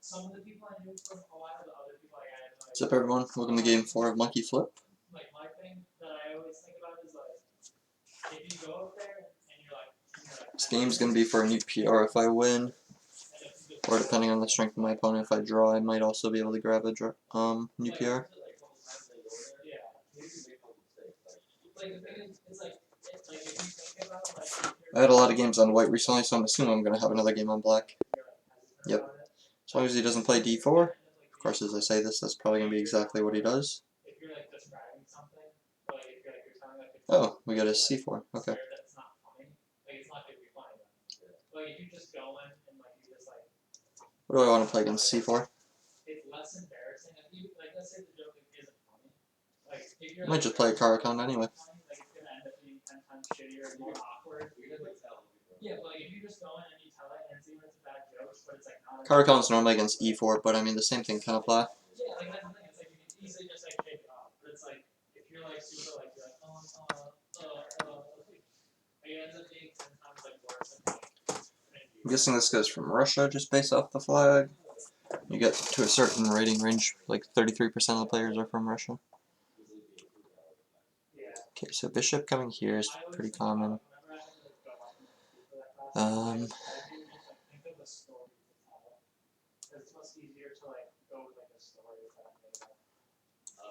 What's up, everyone? Welcome to Game 4 of Monkey Flip. This game's going to be for a new PR if I win, or depending on the strength of my opponent, if I draw, I might also be able to grab a new PR. I had a lot of games on white recently, so I'm assuming I'm going to have another game on black. Yep. As long as he doesn't play d4. Of course, as I say this, that's probably going to be exactly what he does. Oh, we got a c4. Okay. What do I want to play against c4? I might just play a Caro-Kann anyway. Caro-Kann's normally against e4, but I mean the same thing can apply. I'm guessing this goes from Russia just based off the flag. You get to a certain rating range, like 33% of the players are from Russia. Okay, so bishop coming here is pretty common.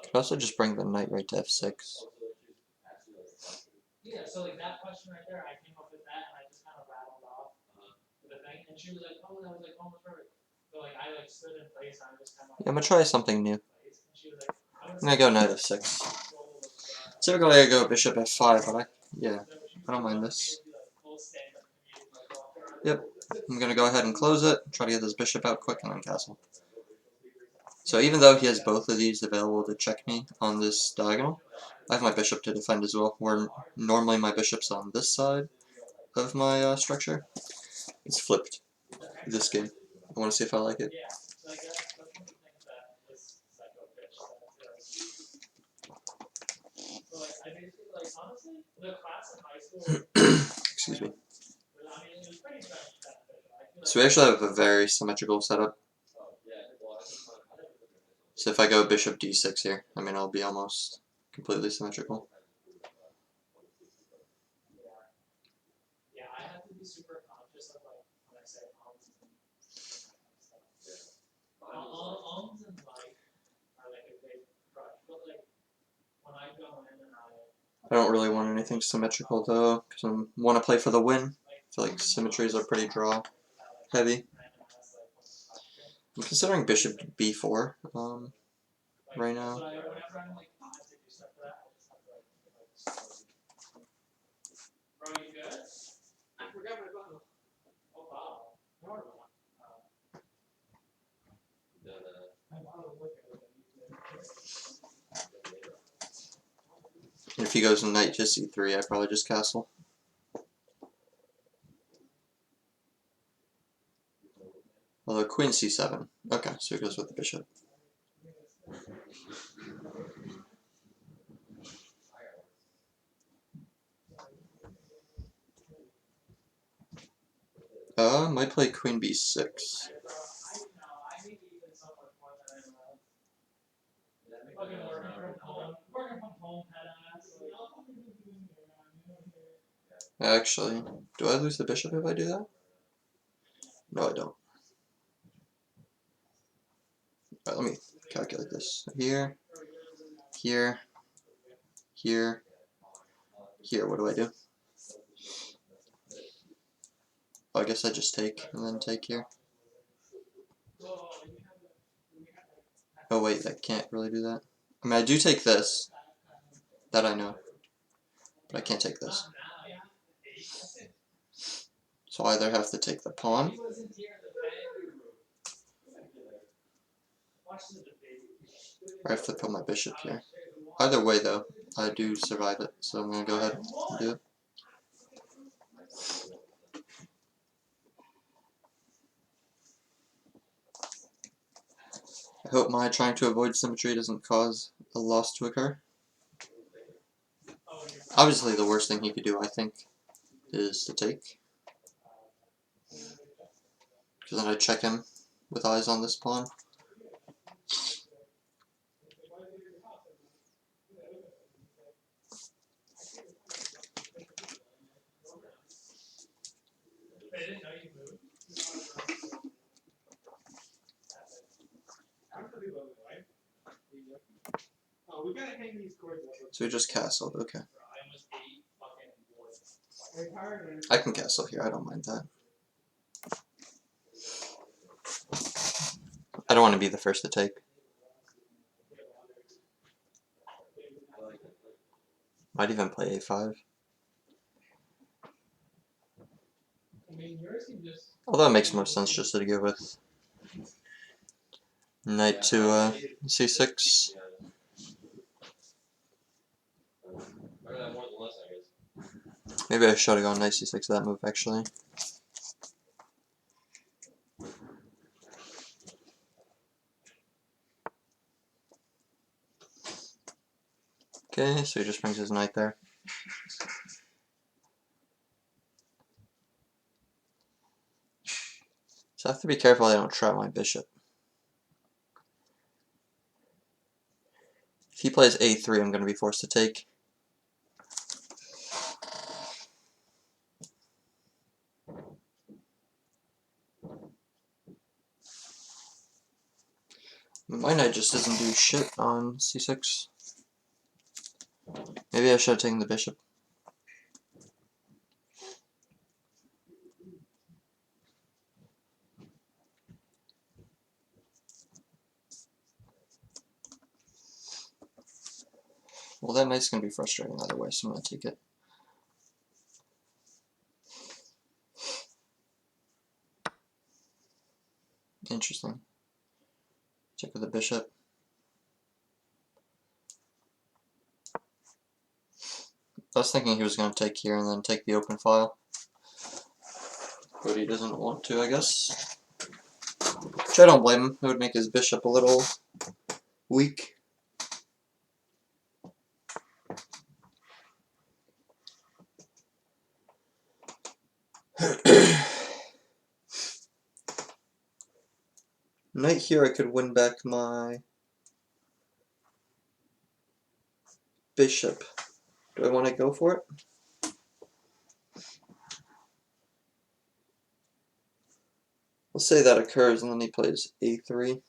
Could also just bring the knight right to f6. Yeah, so like that question right there, I came up with that and I just kind of rattled off the thing, and she was like, "Oh, that was like almost perfect." But like I like stood in place, and I just kind of. Yeah, I'm gonna try something new. I'm gonna go knight f6. Typically, I go bishop f5, but I don't mind this. Yep, I'm gonna go ahead and close it. Try to get this bishop out quick and then castle. So even though he has both of these available to check me on this diagonal, I have my bishop to defend as well, where normally my bishop's on this side of my structure. It's flipped this game. I want to see if I like it. Excuse me. So we actually have a very symmetrical setup. So if I go bishop d6 here, I mean, I'll be almost completely symmetrical. I don't really want anything symmetrical though, because I want to play for the win. I feel like symmetries are pretty draw heavy. I'm considering bishop b4 right now. And if he goes knight to c3, I probably just castle. Although queen c7. Okay, so he goes with the bishop. Might play queen b6. Actually, do I lose the bishop if I do that? No, I don't. Alright, let me calculate this. Here, here, here, here. What do I do? Oh, I guess I just take, and then take here. Oh wait, I can't really do that. I mean, I do take this. That I know. But I can't take this. So I either have to take the pawn, or I have to put my bishop here. Either way though, I do survive it, so I'm going to go ahead and do it. I hope my trying to avoid symmetry doesn't cause a loss to occur. Obviously the worst thing he could do, I think, is to take. Because then I check him, with eyes on this pawn. So we just castled, okay. I can castle here, I don't mind that. I don't want to be the first to take. Might even play a5. Although it makes more sense just to go with knight to c6. Maybe I should have gone knight c6 that move actually. Okay, so he just brings his knight there. So I have to be careful I don't trap my bishop. If he plays a3, I'm going to be forced to take. My knight just doesn't do shit on c6. Maybe I should have taken the bishop. Well, that knight's going to be frustrating either way, so I'm going to take it. Interesting. Check with the bishop. I was thinking he was going to take here and then take the open file. But he doesn't want to, I guess. Which I don't blame him. It would make his bishop a little weak. Knight here, I could win back my bishop. Do I want to go for it? Let's say that occurs and then he plays a3.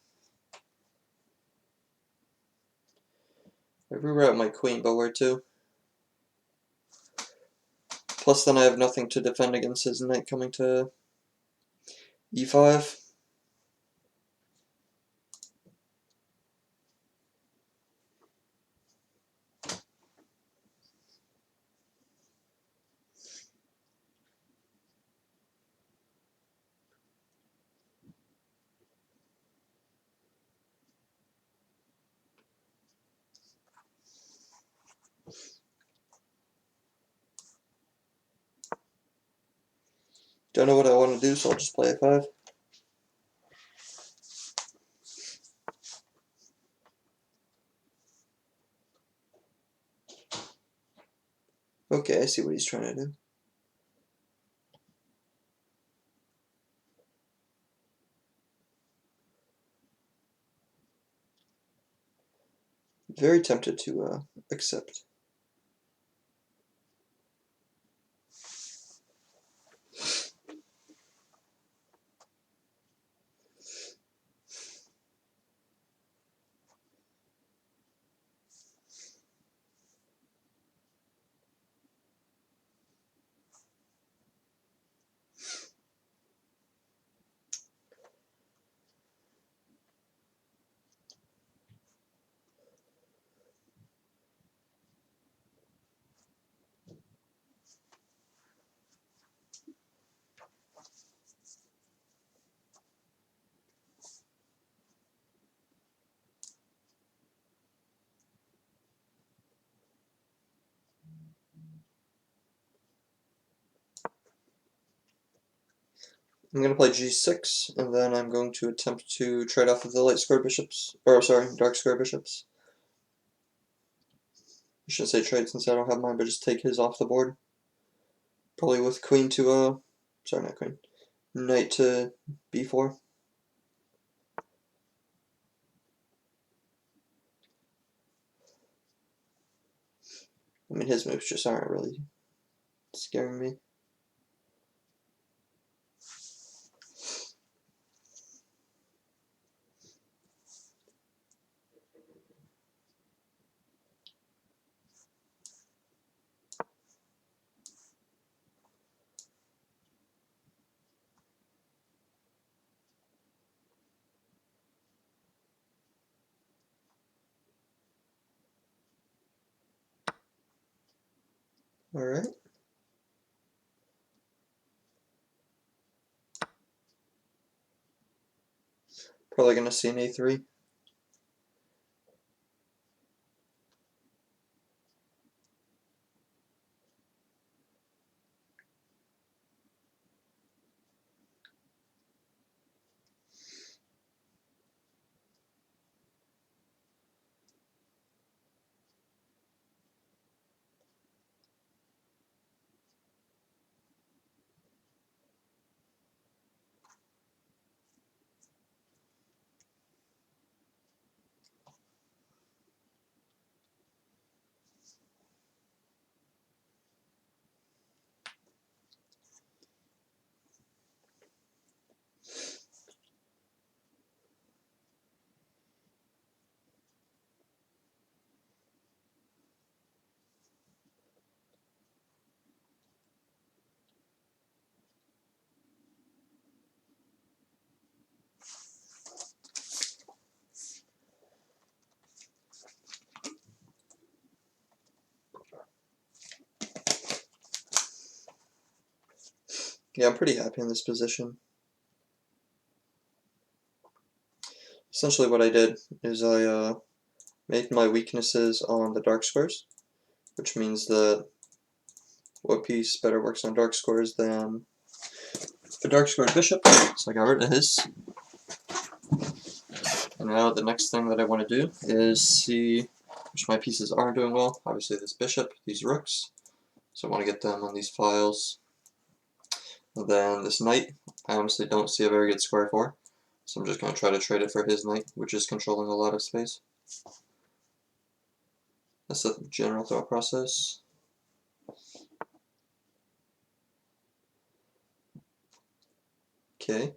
I reroute my queen, but where to? Plus then I have nothing to defend against his knight coming to e5. Don't know what I want to do, so I'll just play a5. Okay, I see what he's trying to do. Very tempted to accept. I'm going to play g6, and then I'm going to attempt to trade off of the light square bishops, or sorry, dark square bishops. I shouldn't say trade since I don't have mine, but just take his off the board. Probably with queen to, sorry, not queen, knight to b4. I mean, his moves just aren't really scaring me. Alright. Probably going to see an A3. Yeah, I'm pretty happy in this position. Essentially what I did is I made my weaknesses on the dark squares, which means that what piece better works on dark squares than the dark squared bishop. So I got rid of his. And now the next thing that I want to do is see which my pieces aren't doing well. Obviously this bishop, these rooks. So I want to get them on these files. And then this knight, I honestly don't see a very good square for. So I'm just going to try to trade it for his knight, which is controlling a lot of space. That's the general thought process. Okay.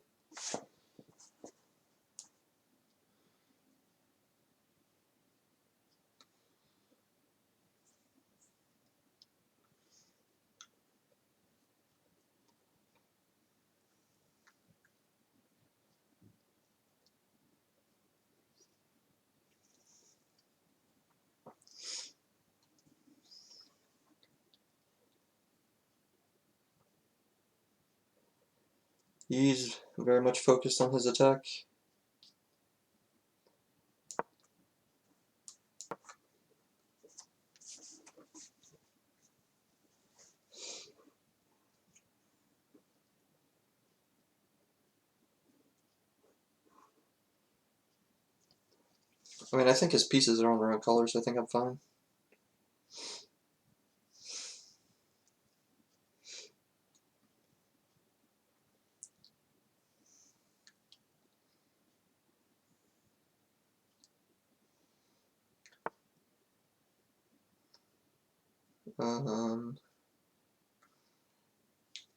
He's very much focused on his attack. I mean, I think his pieces are on their own colors, so I think I'm fine.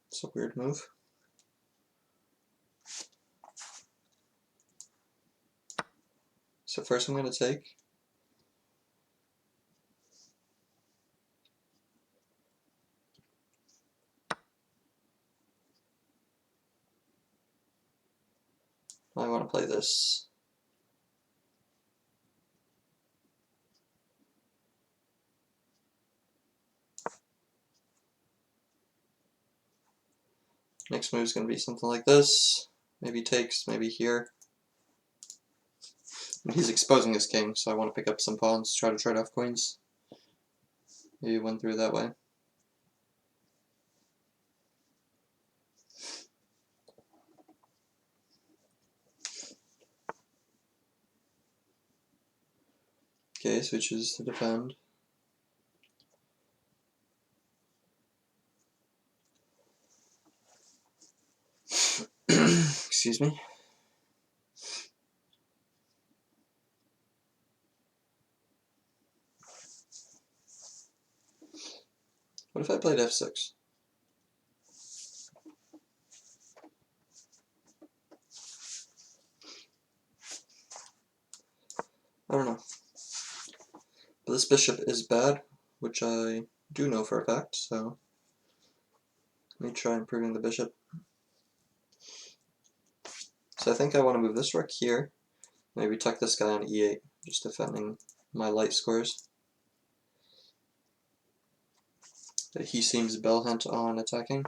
It's a weird move. So first I'm going to take. I want to play this. Next move is going to be something like this. Maybe takes, maybe here. And he's exposing his king, so I want to pick up some pawns, try to trade off queens. Maybe win through that way. Okay, so he chooses to defend. Excuse me. What if I played f6? I don't know. But this bishop is bad, which I do know for a fact, so let me try improving the bishop. So I think I want to move this rook here, maybe tuck this guy on e8, just defending my light squares. But he seems bell-bent on attacking.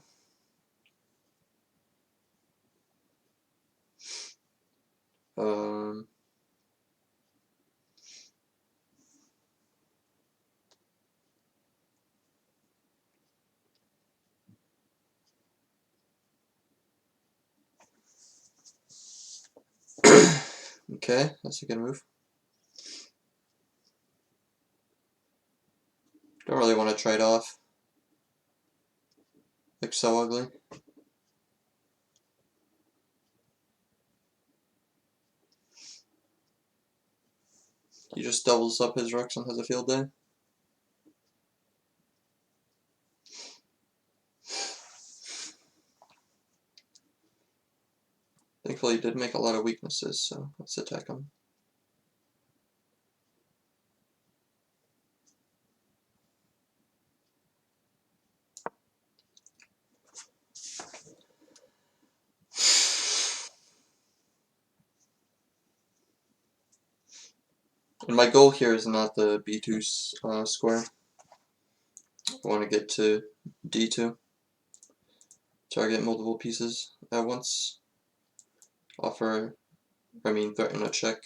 Okay, that's a good move. Don't really want to trade off. Looks so ugly. He just doubles up his rooks and has a field day. Thankfully he did make a lot of weaknesses, so let's attack him. And my goal here is not the b2 square. I want to get to d2. Target multiple pieces at once. Threaten a check.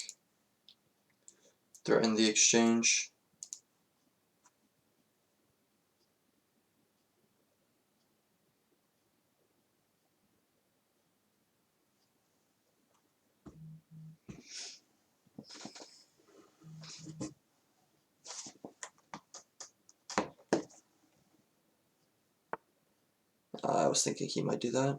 Threaten the exchange. I was thinking he might do that.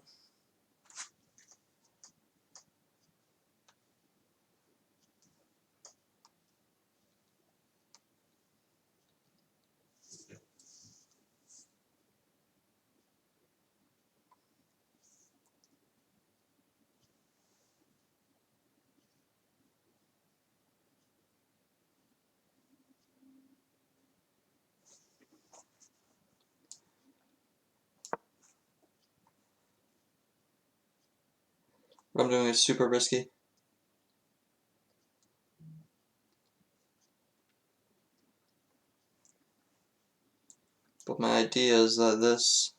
What I'm doing is super risky. But my idea is that this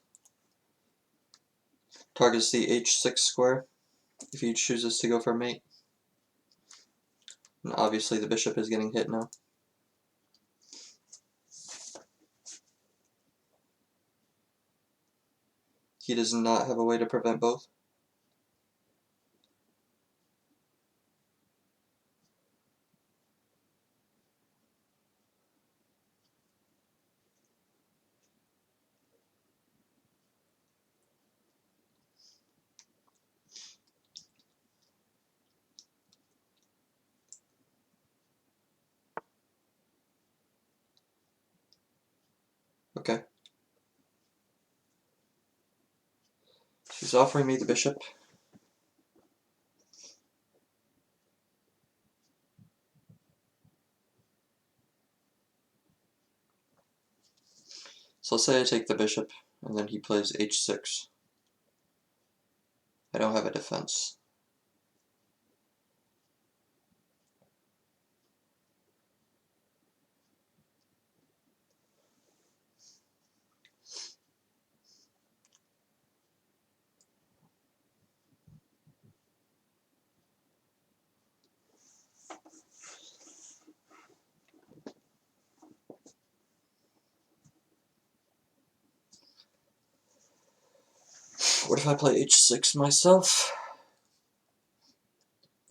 targets the h6 square if he chooses to go for mate. And obviously the bishop is getting hit now. He does not have a way to prevent both. Okay. She's offering me the bishop. So let's say I take the bishop, and then he plays h6. I don't have a defense. What if I play h6 myself?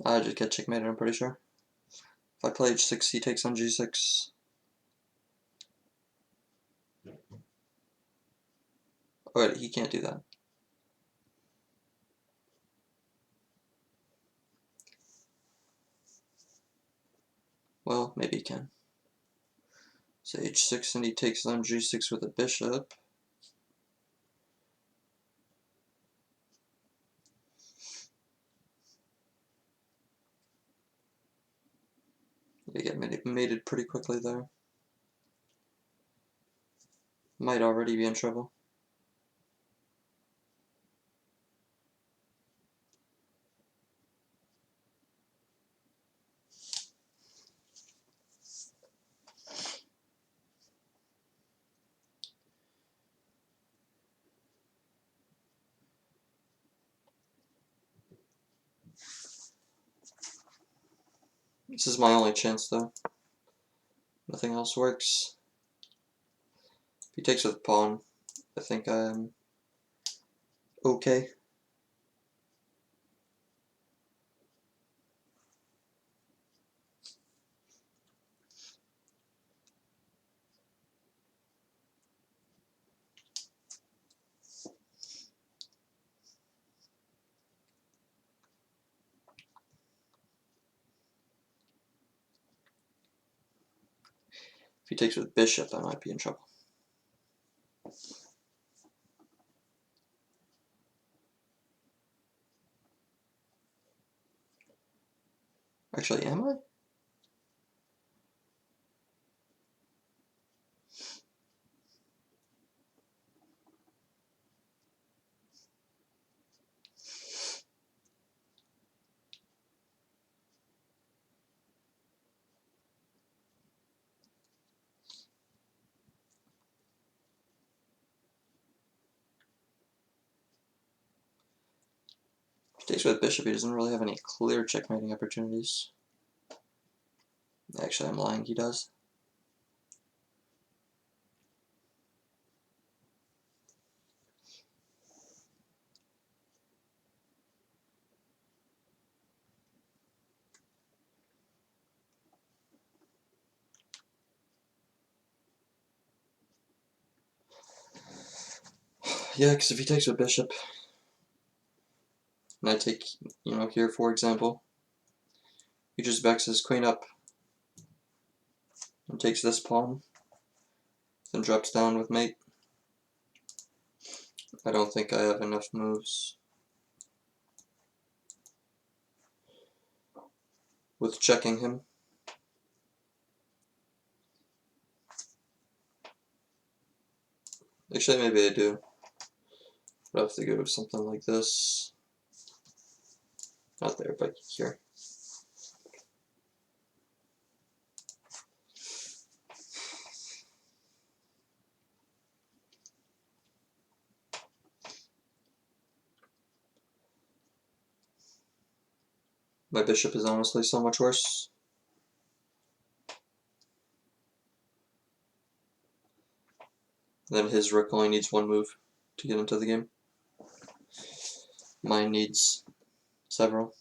I just get checkmated, I'm pretty sure. If I play h6, he takes on g6. Oh wait, he can't do that. Well, maybe he can. So h6 and he takes on g6 with a bishop. They get mated pretty quickly there. Might already be in trouble. This is my only chance though. Nothing else works. If he takes with pawn, I think I'm okay. If he takes with bishop, I might be in trouble. Actually, am I? If he takes with bishop, he doesn't really have any clear checkmating opportunities. Actually, I'm lying, he does. Yeah, because if he takes with bishop, and I take, here for example, he just backs his queen up and takes this pawn, then drops down with mate. I don't think I have enough moves with checking him. Actually, maybe I do. I'd have to go with something like this. Not there, but here. My bishop is honestly so much worse. Then his rook only needs one move to get into the game. Mine needs several.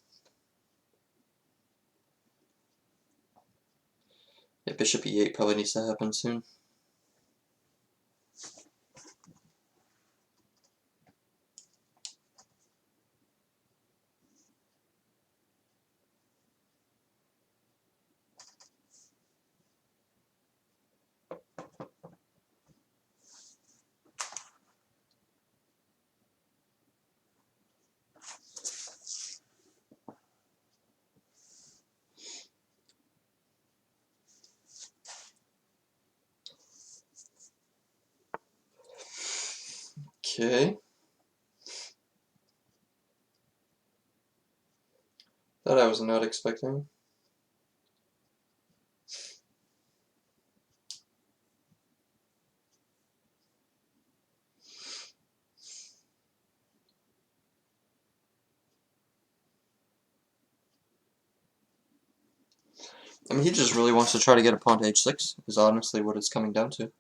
Yeah, bishop e8 probably needs to happen soon. Okay. That I was not expecting. I mean, he just really wants to try to get a pawn to h6, is honestly what it's coming down to.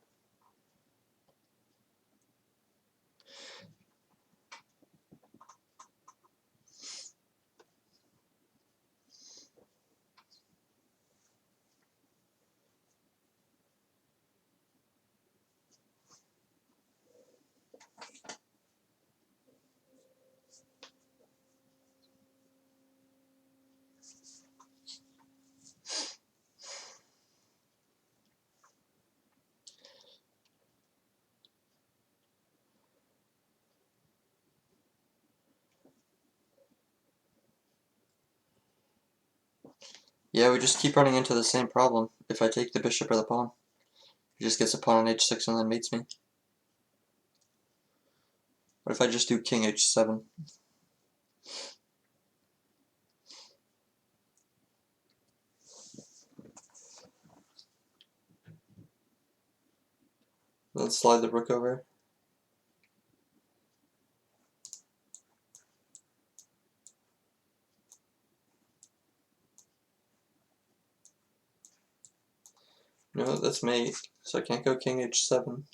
Yeah, we just keep running into the same problem. If I take the bishop or the pawn, he just gets a pawn on h6 and then mates me. What if I just do king h7? Let's slide the rook over. No, that's mate, so I can't go king h7.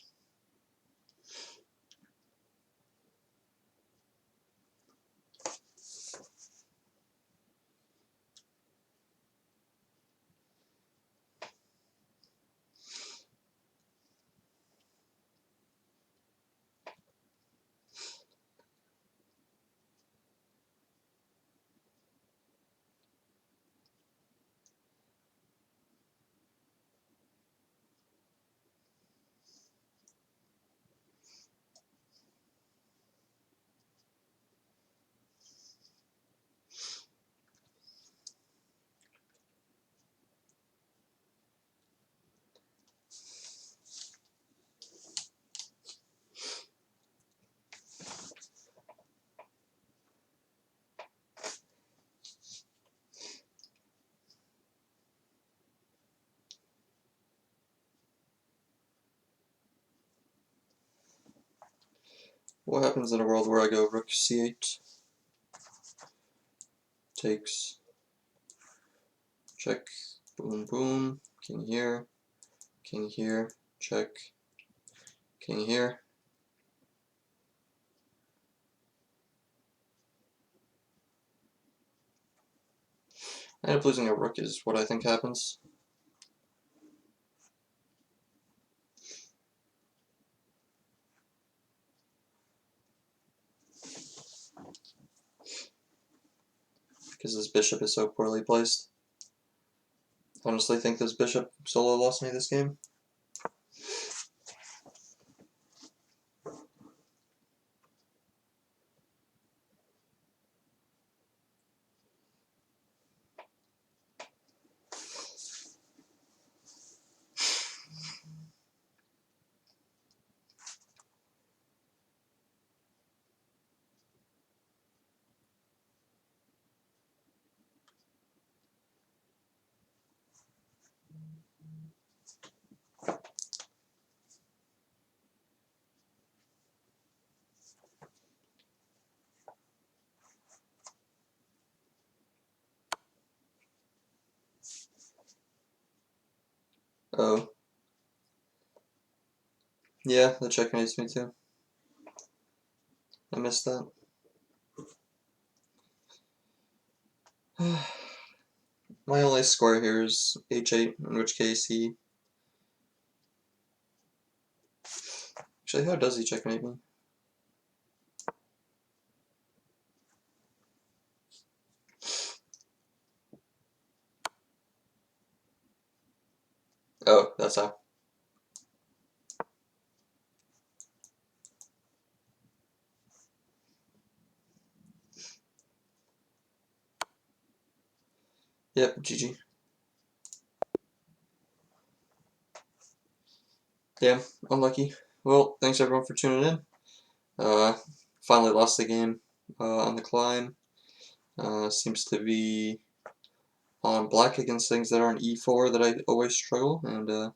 What happens in a world where I go rook c8? Takes, check, boom boom, king here, check, king here. I end up losing a rook is what I think happens. Because this bishop is so poorly placed. I honestly think this bishop solo lost me this game. Oh. Yeah, the checkmates me too. I missed that. My only square here is h8, in which case he... Actually, how does he checkmate me? Oh, that's how. Yep, GG. Damn, unlucky. Well, thanks everyone for tuning in. Finally lost the game on the climb. Seems to be on black against things that aren't e4 that I always struggle, and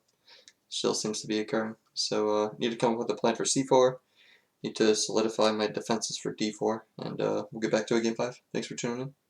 still seems to be occurring. So need to come up with a plan for c4. Need to solidify my defenses for d4, and we'll get back to it game 5. Thanks for tuning in.